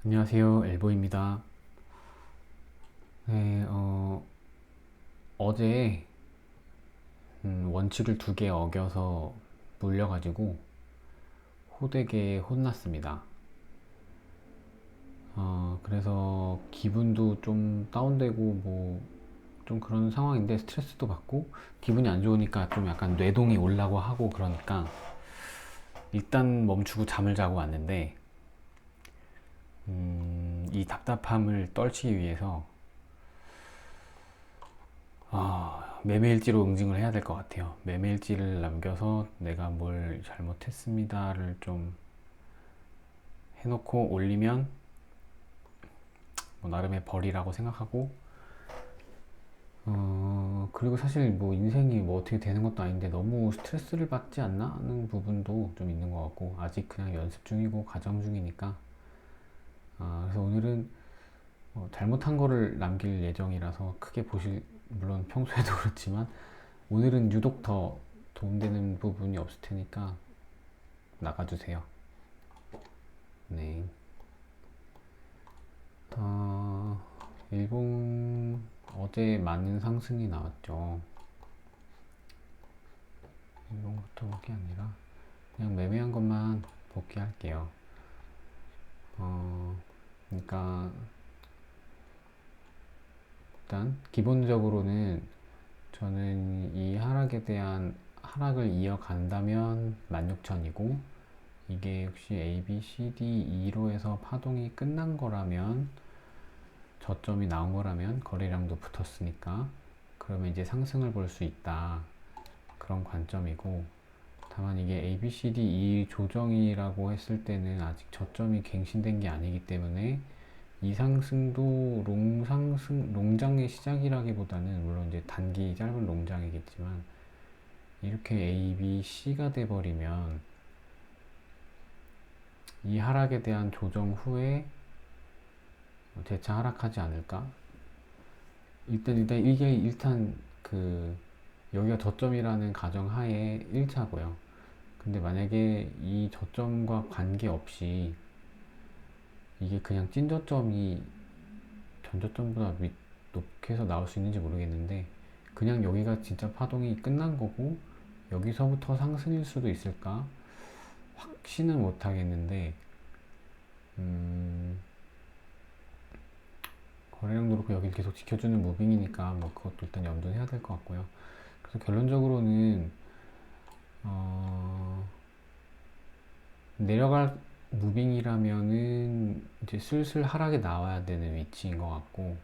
안녕하세요, 엘보입니다. 네, 어제 원칙을 2개 어겨서 물려가지고 호되게 혼났습니다. 그래서 기분도 좀 다운되고 좀 그런 상황인데 스트레스도 받고 기분이 안 좋으니까 좀 약간 뇌동이 올라고 하고 그러니까 일단 멈추고 잠을 자고 왔는데 이 답답함을 떨치기 위해서 매매일지로 응징을 해야 될 것 같아요. 매매일지를 남겨서 내가 뭘 잘못했습니다를 좀 해놓고 올리면 뭐 나름의 벌이라고 생각하고, 그리고 사실 뭐 인생이 뭐 어떻게 되는 것도 아닌데 너무 스트레스를 받지 않나 하는 부분도 좀 있는 것 같고, 아직 그냥 연습 중이고 과정 중이니까. 그래서 오늘은 잘못한 거를 남길 예정이라서 크게 보실, 물론 평소에도 그렇지만 오늘은 유독 더 도움되는 부분이 없을 테니까 나가주세요. 네. 어, 일본 어제 많은 상승이 나왔죠. 일본부터 볼 게 아니라 그냥 매매한 것만 복귀할게요. 그러니까 일단 기본적으로는 저는 이 하락에 대한 하락을 이어간다면 16,000이고, 이게 역시 A, B, C, D, E로 해서 파동이 끝난 거라면, 저점이 나온 거라면 거래량도 붙었으니까 그러면 이제 상승을 볼 수 있다, 그런 관점이고, 다만 이게 A, B, C, D, E 조정이라고 했을 때는 아직 저점이 갱신된 게 아니기 때문에 이 상승도 롱장의 시작이라기보다는, 물론 이제 단기 짧은 롱장이겠지만 이렇게 A, B, C가 돼버리면 이 하락에 대한 조정 후에 재차 하락하지 않을까? 일단 이게 그 여기가 저점이라는 가정하에 1차고요. 근데 만약에 이 저점과 관계없이 이게 그냥 찐저점이 전저점보다 높게 해서 나올 수 있는지 모르겠는데, 그냥 여기가 진짜 파동이 끝난 거고 여기서부터 상승일 수도 있을까? 확신은 못 하겠는데, 거래량도 그렇고 여기를 계속 지켜주는 무빙이니까 뭐 그것도 일단 염두해야 될 것 같고요. 그래서 결론적으로는 어, 내려갈 무빙이라면은 이제 슬슬 하락에 나와야 되는 위치인 것 같고,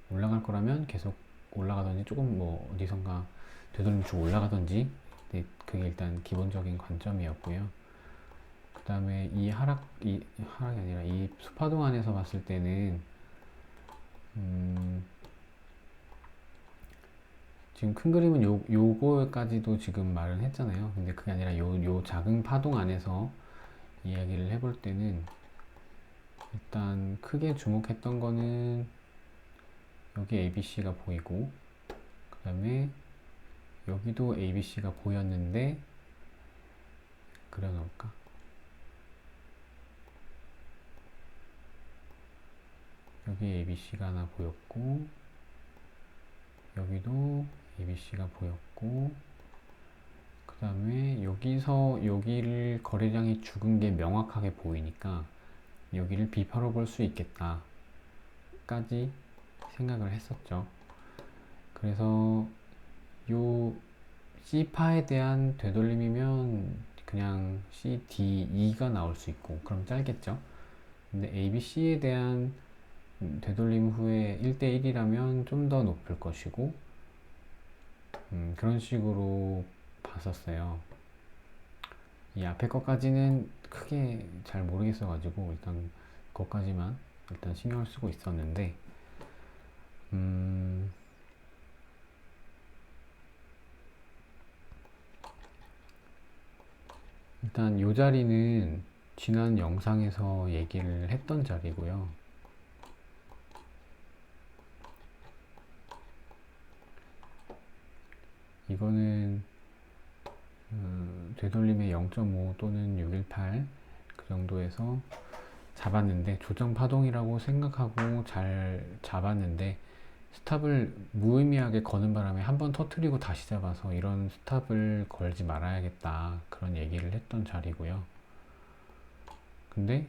올라갈 거라면 계속 올라가든지 조금 뭐 어디선가 되돌림치고 올라가든지. 네, 그게 일단 기본적인 관점이었고요. 그 다음에 이 하락이 아니라 이 수파동 안에서 봤을 때는 지금 큰 그림은 요거까지도 지금 말을 했잖아요. 근데 그게 아니라 요 작은 파동 안에서 이야기를 해볼 때는, 일단 크게 주목했던 거는 여기 ABC가 보이고, 그 다음에 여기도 ABC가 보였는데, 그려놓을까? 여기 ABC가 하나 보였고, 여기도 ABC가 보였고, 그 다음에 여기서 여기를 거래량이 죽은 게 명확하게 보이니까 여기를 비파로 볼 수 있겠다 까지 생각을 했었죠. 그래서 요 C파에 대한 되돌림이면 그냥 C, D, E가 나올 수 있고 그럼 짧겠죠. 근데 A, B, C에 대한 되돌림 후에 1대1이라면 좀 더 높을 것이고, 그런 식으로 봤었어요. 이 앞에 것까지는 크게 잘 모르겠어가지고 일단 그것까지만 일단 신경을 쓰고 있었는데, 일단 이 자리는 지난 영상에서 얘기를 했던 자리고요. 이거는 되돌림의 0.5 또는 618 그 정도에서 잡았는데, 조정 파동이라고 생각하고 잘 잡았는데, 스탑을 무의미하게 거는 바람에 한번 터트리고 다시 잡아서 이런 스탑을 걸지 말아야겠다, 그런 얘기를 했던 자리고요. 근데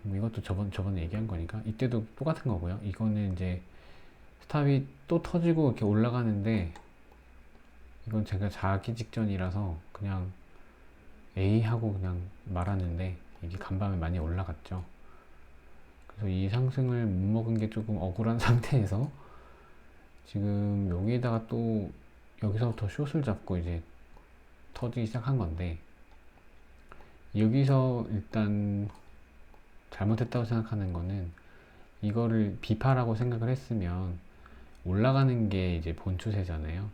뭐 이것도 저번에 얘기한 거니까 이때도 똑같은 거고요. 이거는 이제 스탑이 또 터지고 이렇게 올라가는데, 이건 제가 자기 직전이라서 그냥 A 하고 그냥 말았는데, 이게 간밤에 많이 올라갔죠. 그래서 이 상승을 못 먹은 게 조금 억울한 상태에서 지금 여기에다가 또 여기서부터 숏을 잡고 이제 터지기 시작한 건데, 여기서 일단 잘못했다고 생각하는 거는, 이거를 비파라고 생각을 했으면 올라가는 게 이제 본 추세잖아요.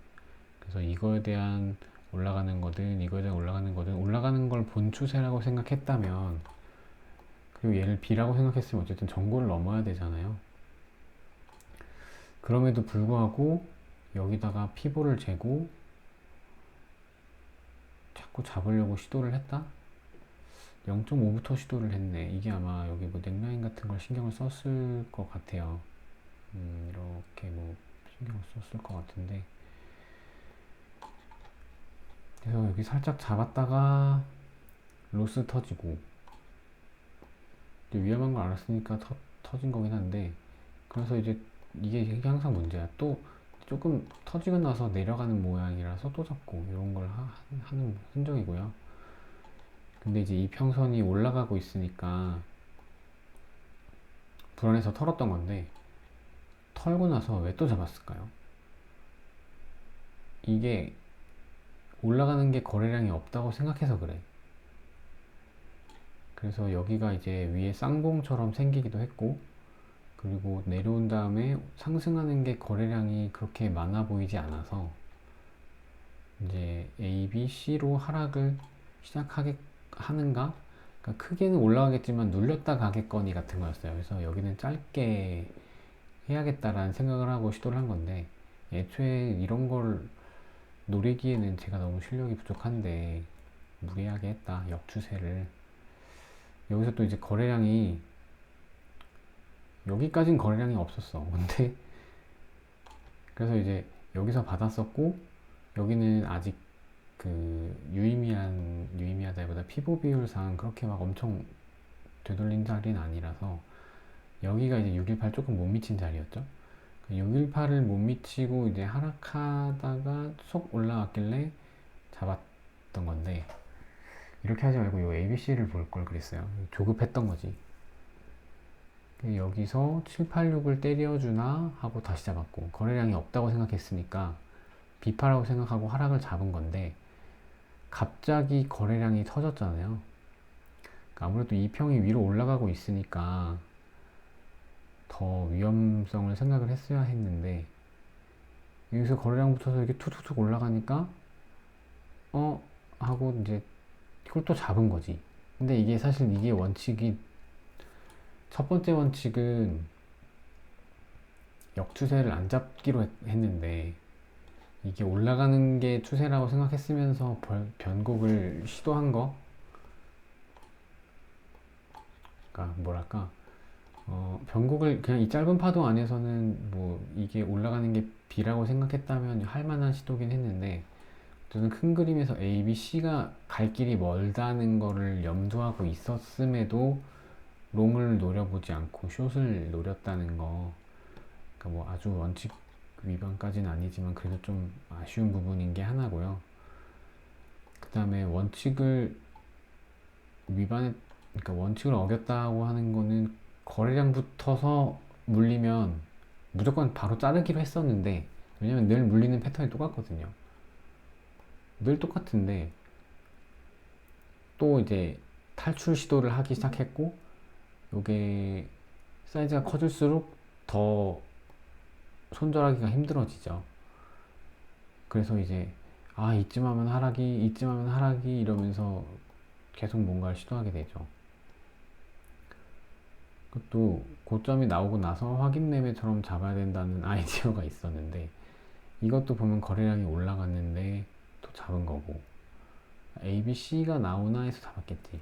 그래서 이거에 대한 올라가는 거든 이거에 대한 올라가는 거든, 올라가는 걸 본 추세라고 생각했다면, 그리고 얘를 B라고 생각했으면 어쨌든 전고를 넘어야 되잖아요. 그럼에도 불구하고 여기다가 피보를 재고 자꾸 잡으려고 시도를 했다? 0.5부터 시도를 했네. 이게 아마 여기 뭐 넥라인 같은 걸 신경을 썼을 것 같아요. 이렇게 뭐 신경을 썼을 것 같은데, 그래서 여기 살짝 잡았다가 로스 터지고, 이제 위험한 걸 알았으니까 터진 거긴 한데, 그래서 이제 이게 항상 문제야. 또 조금 터지고 나서 내려가는 모양이라서 또 잡고 이런 걸 하는 흔적이고요. 근데 이제 이 평선이 올라가고 있으니까 불안해서 털었던 건데, 털고 나서 왜 또 잡았을까요? 이게 올라가는 게 거래량이 없다고 생각해서 그래. 그래서 여기가 이제 위에 쌍봉처럼 생기기도 했고, 그리고 내려온 다음에 상승하는 게 거래량이 그렇게 많아 보이지 않아서 이제 A, B, C로 하락을 시작하게 하는가? 그러니까 크게는 올라가겠지만 눌렸다 가겠거니 같은 거였어요. 그래서 여기는 짧게 해야겠다라는 생각을 하고 시도를 한 건데, 애초에 이런 걸 노리기에는 제가 너무 실력이 부족한데 무리하게 했다, 역추세를. 여기서 또 이제 거래량이, 여기까진 거래량이 없었어. 근데 그래서 이제 여기서 받았었고, 여기는 아직 그 유의미하다기보다 피보 비율상 그렇게 막 엄청 되돌린 자리는 아니라서, 여기가 이제 618 조금 못 미친 자리였죠. 618을 못 미치고 이제 하락하다가 속 올라왔길래 잡았던 건데, 이렇게 하지 말고 요 ABC를 볼 걸 그랬어요. 조급했던 거지. 여기서 786을 때려주나 하고 다시 잡았고, 거래량이 없다고 생각했으니까 비파라고 생각하고 하락을 잡은 건데, 갑자기 거래량이 터졌잖아요. 그러니까 아무래도 이 평이 위로 올라가고 있으니까 더 위험성을 생각을 했어야 했는데, 여기서 거래량 붙어서 이렇게 툭툭툭 올라가니까 하고 이제 이걸 또 잡은 거지. 근데 이게 사실 이게 원칙이, 첫 번째 원칙은 역추세를 안 잡기로 했는데, 이게 올라가는 게 추세라고 생각했으면서 변곡을 시도한 거. 그러니까 뭐랄까, 변곡을 그냥 이 짧은 파도 안에서는 뭐 이게 올라가는 게 B라고 생각했다면 할 만한 시도긴 했는데, 저는 큰 그림에서 A, B, C가 갈 길이 멀다는 거를 염두하고 있었음에도 롱을 노려보지 않고 숏을 노렸다는 거. 그러니까 뭐 아주 원칙 위반까지는 아니지만 그래도 좀 아쉬운 부분인 게 하나고요. 그 다음에 원칙을 그러니까 원칙을 어겼다고 하는 거는, 거래량 붙어서 물리면 무조건 바로 자르기로 했었는데, 왜냐면 늘 물리는 패턴이 똑같거든요. 늘 똑같은데 또 이제 탈출 시도를 하기 시작했고, 요게 사이즈가 커질수록 더 손절하기가 힘들어지죠. 그래서 이제 이쯤 하면 하락이 이러면서 계속 뭔가를 시도하게 되죠. 그것도 고점이 나오고 나서 확인 매매처럼 잡아야 된다는 아이디어가 있었는데, 이것도 보면 거래량이 올라갔는데 또 잡은 거고, A, B, C가 나오나 해서 잡았겠지.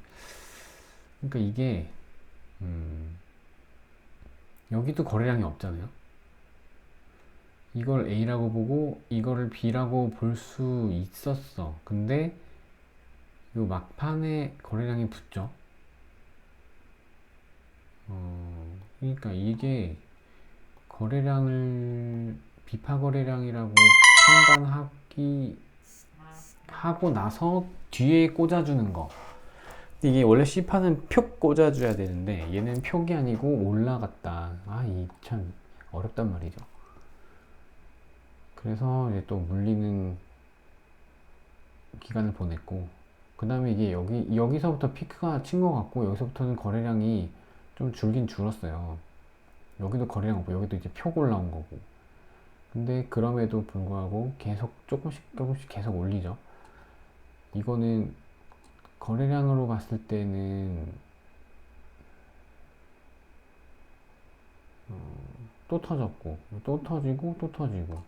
그러니까 이게 여기도 거래량이 없잖아요. 이걸 A라고 보고 이거를 B라고 볼 수 있었어. 근데 이 막판에 거래량이 붙죠. 그러니까 이게 거래량을 비파 거래량이라고 판단하기 하고 나서 뒤에 꽂아주는 거. 이게 원래 C파는 표 꽂아줘야 되는데 얘는 표기 아니고 올라갔다. 이 참 어렵단 말이죠. 그래서 이제 또 물리는 기간을 보냈고, 그 다음에 이게 여기서부터 피크가 친 것 같고, 여기서부터는 거래량이 좀 줄긴 줄었어요. 여기도 거래량 없고, 여기도 이제 표 올라온 거고. 근데 그럼에도 불구하고 계속 조금씩 계속 올리죠. 이거는 거래량으로 봤을 때는 또 터졌고, 또 터지고, 또 터지고.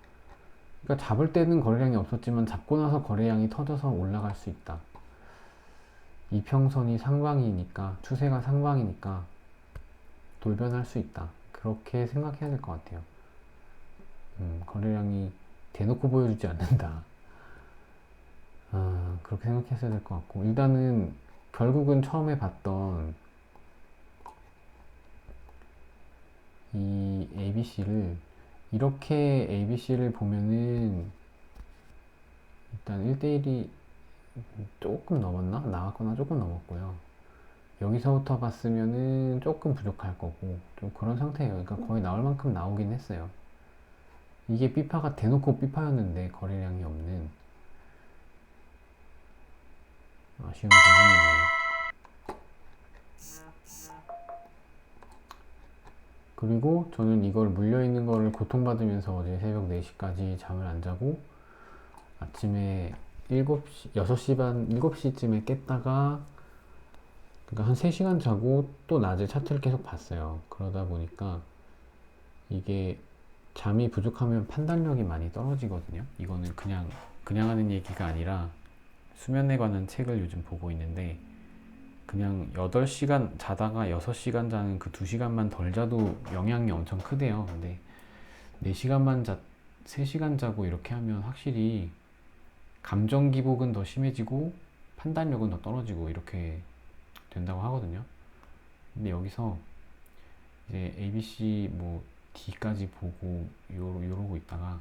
그러니까 잡을 때는 거래량이 없었지만 잡고 나서 거래량이 터져서 올라갈 수 있다. 이평선이 상방이니까, 추세가 상방이니까 돌변할 수 있다. 그렇게 생각해야 될 것 같아요. 거래량이 대놓고 보여주지 않는다. 그렇게 생각했어야 될 것 같고, 일단은 결국은 처음에 봤던 이 ABC를 이렇게 ABC를 보면은 일단 1대1이 조금 넘었나? 나왔거나 조금 넘었고요. 여기서부터 봤으면은 조금 부족할 거고 좀 그런 상태예요. 그러니까 거의 나올 만큼 나오긴 했어요. 이게 B파가 대놓고 B파였는데 거래량이 없는 아쉬운 부분이네요. 그리고 저는 이걸 물려있는 거를 고통받으면서 어제 새벽 4시까지 잠을 안 자고 아침에 7시, 6시 반, 7시쯤에 깼다가 그러니까 한 3시간 자고 또 낮에 차트를 계속 봤어요. 그러다 보니까 이게 잠이 부족하면 판단력이 많이 떨어지거든요. 이거는 그냥 하는 얘기가 아니라 수면에 관한 책을 요즘 보고 있는데 그냥 8시간 자다가 6시간 자는 그 2시간만 덜 자도 영향이 엄청 크대요. 근데 4시간만 3시간 자고 이렇게 하면 확실히 감정 기복은 더 심해지고 판단력은 더 떨어지고 이렇게 된다고 하거든요. 근데 여기서 이제 ABC 뭐 D까지 보고 요러고 있다가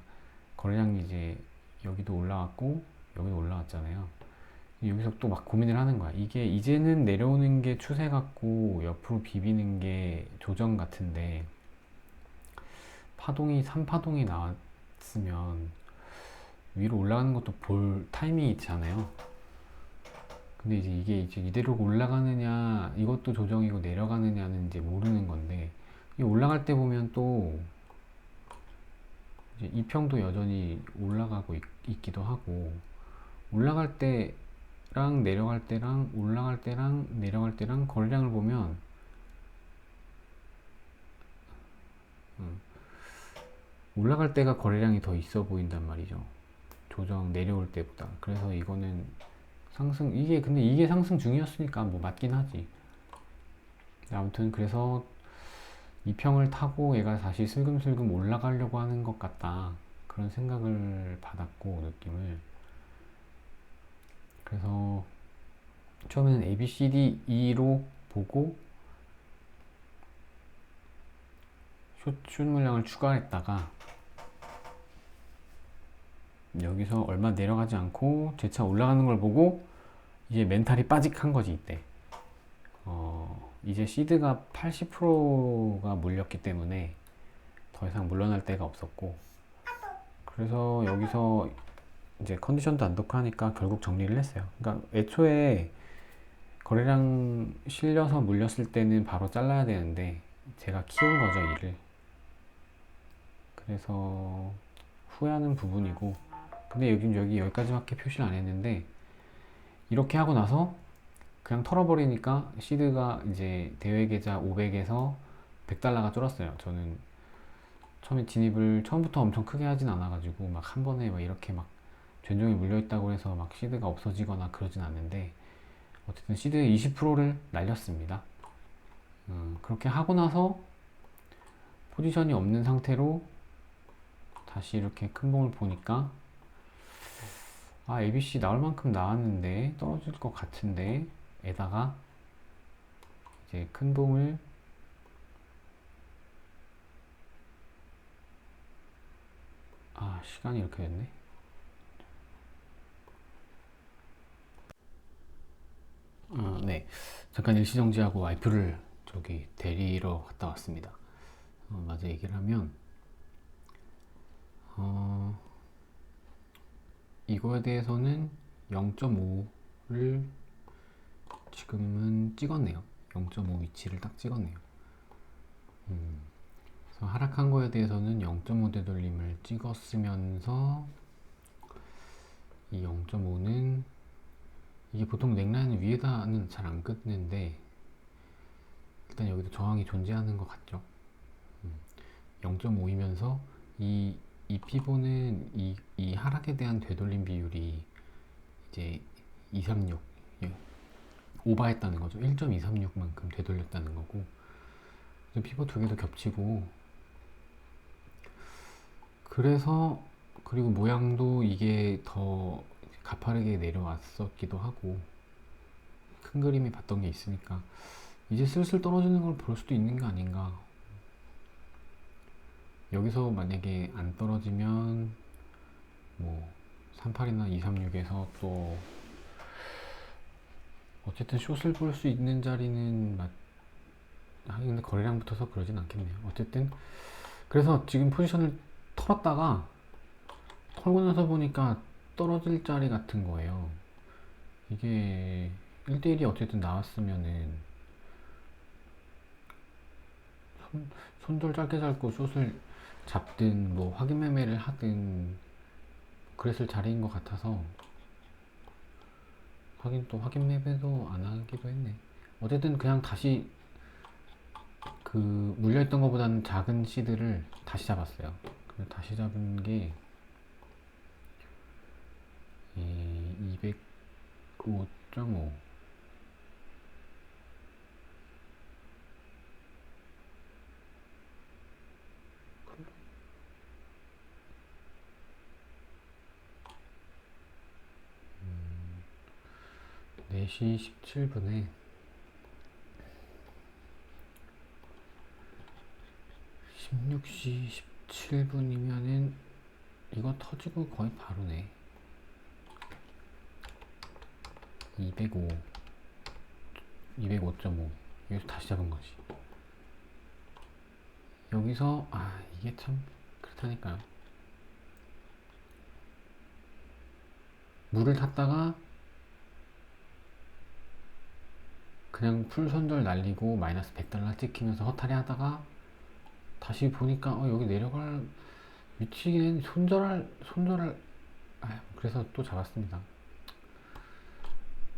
거래량이 이제 여기도 올라왔고 여기도 올라왔잖아요. 여기서 또 막 고민을 하는 거야. 이게 이제는 내려오는 게 추세 같고 옆으로 비비는 게 조정 같은데 파동이 3파동이 나왔으면 위로 올라가는 것도 볼 타이밍이 있잖아요. 근데 이제 이게 이제 이대로 올라가느냐 이것도 조정이고 내려가느냐는 이제 모르는 건데 이 올라갈 때 보면 또 이제 이평도 여전히 올라가고 있기도 하고 올라갈 때랑 내려갈 때랑 올라갈 때랑 내려갈 때랑 거래량을 보면 올라갈 때가 거래량이 더 있어 보인단 말이죠. 조정 내려올 때보다. 그래서 이거는 근데 이게 상승 중이었으니까 뭐 맞긴 하지. 아무튼 그래서 이평을 타고 얘가 다시 슬금슬금 올라가려고 하는 것 같다. 그런 생각을 받았고, 느낌을. 그래서 처음에는 A, B, C, D, E로 보고 숏 물량을 추가했다가 여기서 얼마 내려가지 않고 재차 올라가는 걸 보고 이제 멘탈이 빠직한 거지 이때. 이제 시드가 80%가 물렸기 때문에 더 이상 물러날 데가 없었고 그래서 여기서 이제 컨디션도 안 좋고 하니까 결국 정리를 했어요. 그러니까 애초에 거래량 실려서 물렸을 때는 바로 잘라야 되는데 제가 키운 거죠, 일을. 그래서 후회하는 부분이고 근데 여기까지밖에 표시를 안 했는데 이렇게 하고 나서 그냥 털어버리니까 시드가 이제 대회 계좌 500에서 100달러가 줄었어요. 저는 처음에 진입을 처음부터 엄청 크게 하진 않아가지고 막 한 번에 막 이렇게 막权종이 물려있다고 해서 막 시드가 없어지거나 그러진 않는데 어쨌든 시드의 20%를 날렸습니다. 그렇게 하고 나서 포지션이 없는 상태로 다시 이렇게 큰 봉을 보니까 아, ABC 나올 만큼 나왔는데 떨어질 것 같은데 에다가 이제 큰 봉을 시간이 이렇게 됐네. 네. 잠깐 일시정지하고 와이프를 저기 데리러 갔다 왔습니다. 맞아 얘기를 하면 이거에 대해서는 0.5를 지금은 찍었네요. 0.5 위치를 딱 찍었네요. 그래서 하락한 거에 대해서는 0.5 되돌림을 찍었으면서 이 0.5는 이게 보통 넥라인 위에다는 잘 안 긋는데 일단 여기도 저항이 존재하는 것 같죠. 0.5이면서 이 피보는 이 하락에 대한 되돌림 비율이 이제 236 오버했다는 거죠. 1.236만큼 되돌렸다는 거고 피보 두 개도 겹치고 그래서 그리고 모양도 이게 더 가파르게 내려왔었기도 하고 큰 그림이 봤던 게 있으니까 이제 슬슬 떨어지는 걸 볼 수도 있는 게 아닌가. 여기서 만약에 안 떨어지면 뭐 38이나 236에서 또 어쨌든 숏을 볼 수 있는 자리는 근데 거래량 붙어서 그러진 않겠네요. 어쨌든 그래서 지금 포지션을 털었다가 털고 나서 보니까 떨어질 자리 같은 거예요. 이게 1대1이 어쨌든 나왔으면은 손절 짧게 잡고 숏을 잡든 뭐 확인 매매를 하든 그랬을 자리인 것 같아서 하긴 또 확인 매매도 안 하기도 했네. 어쨌든 그냥 다시 그 물려있던 것보다는 작은 시드를 다시 잡았어요. 다시 잡은 게 205.5 4시 17분에 16시 17분이면은 이거 터지고 거의 바로네. 205 205.5 여기서 다시 잡은 거지. 여기서 이게 참 그렇다니까요. 물을 탔다가 그냥 풀 손절 날리고 마이너스 100달러 찍히면서 허탈해 하다가 다시 보니까 여기 내려갈 위치긴 손절할 그래서 또 잡았습니다.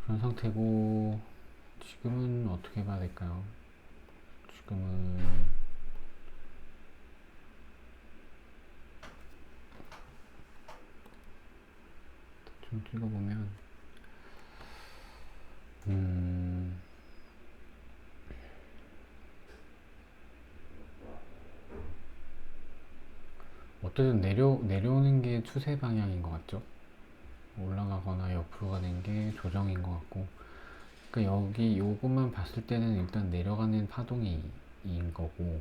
그런 상태고 지금은 어떻게 봐야 될까요? 지금은 좀 찍어보면 어쨌든 내려오는 게 추세 방향인 것 같죠? 올라가거나 옆으로 가는 게 조정인 것 같고 그러니까 여기 요것만 봤을 때는 일단 내려가는 파동이 인 거고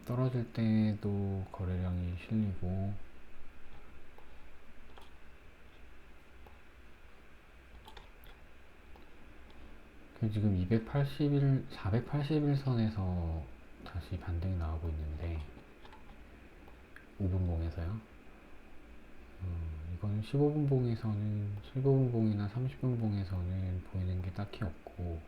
떨어질 때도 거래량이 실리고 지금 481선에서 다시 반등이 나오고 있는데 5분봉에서요. 이건 15분봉에서는 15분봉이나 30분봉에서는 보이는 게 딱히 없고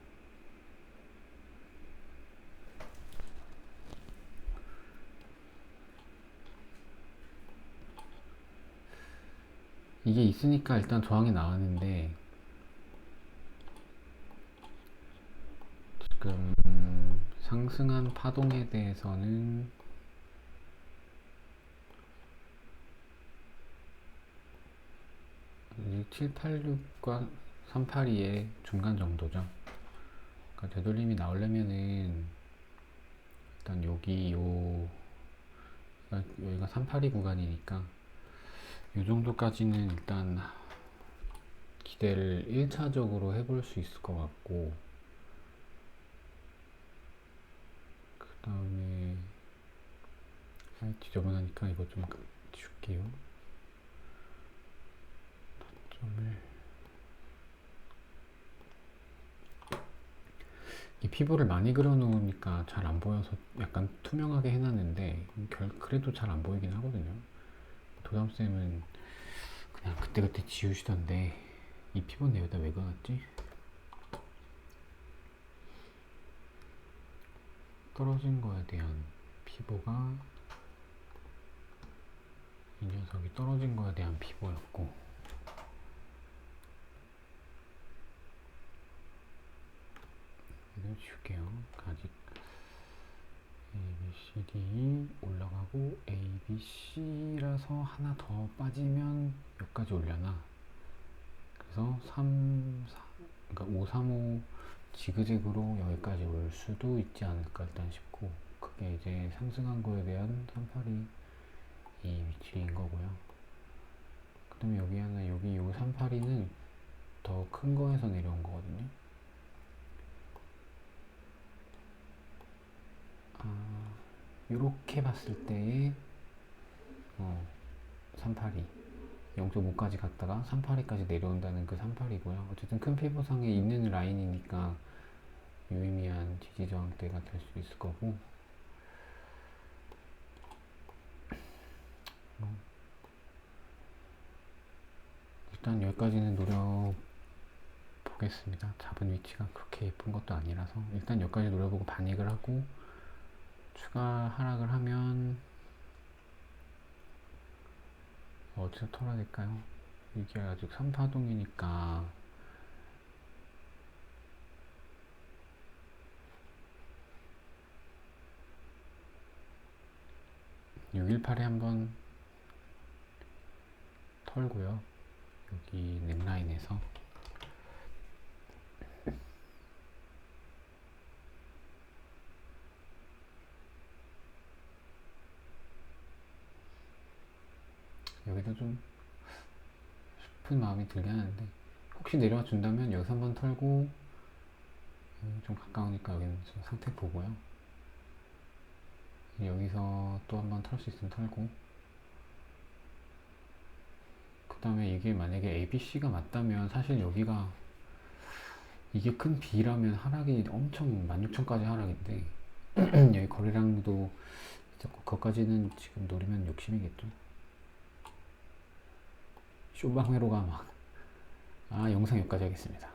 이게 있으니까 일단 저항이 나왔는데 지금 상승한 파동에 대해서는 786과 382의 중간 정도죠. 그러니까 되돌림이 나오려면은 일단 여기가 382 구간이니까 이 정도까지는 일단 기대를 1차적으로 해볼 수 있을 것 같고, 그 다음에 지저분하니까 이거 좀 줄게요. 점을 이 피부를 많이 그려놓으니까 잘 안 보여서 약간 투명하게 해놨는데 그래도 잘 안 보이긴 하거든요. 도담쌤은 그냥 그때그때 지우시던데 이 피부는 여기다 왜 그어놨지? 떨어진 거에 대한 피부가 이 녀석이 떨어진 거에 대한 피부였고, 이걸 지울게요. 아직 A, B, C, D 올라가고 A, B, C라서 하나 더 빠지면 여기까지 올려놔. 그래서 그러니까 5, 3, 5 지그재그로 여기까지 올 수도 있지 않을까 일단 싶고, 그게 이제 상승한 거에 대한 382 이 위치인 거고요. 그 다음에 여기 요 382는 더 큰 거에서 내려온 거거든요. 이렇게 봤을 때의 382 0.5까지 갔다가 382까지 내려온다는 그 382고요. 어쨌든 큰 피부상에 있는 라인이니까 유의미한 지지 저항대가 될 수 있을 거고, 일단 여기까지는 노려보겠습니다. 잡은 위치가 그렇게 예쁜 것도 아니라서 일단 여기까지 노려보고 반익을 하고 추가 하락을 하면 어디서 털어야 될까요? 이게 아직 3파동이니까 618에 한번 털고요. 여기 넥라인에서 여기도 좀 싶은 마음이 들긴 하는데, 혹시 내려와 준다면 여기서 한번 털고, 좀 가까우니까 여기는 좀 상태 보고요. 여기서 또 한번 털 수 있으면 털고, 그 다음에 이게 만약에 ABC가 맞다면 사실 여기가 이게 큰 B라면 하락이 엄청 16,000까지 하락인데 여기 거래량도 자꾸 그것까지는 지금 노리면 욕심이겠죠. 쇼방회로가 막 영상 여기까지 하겠습니다.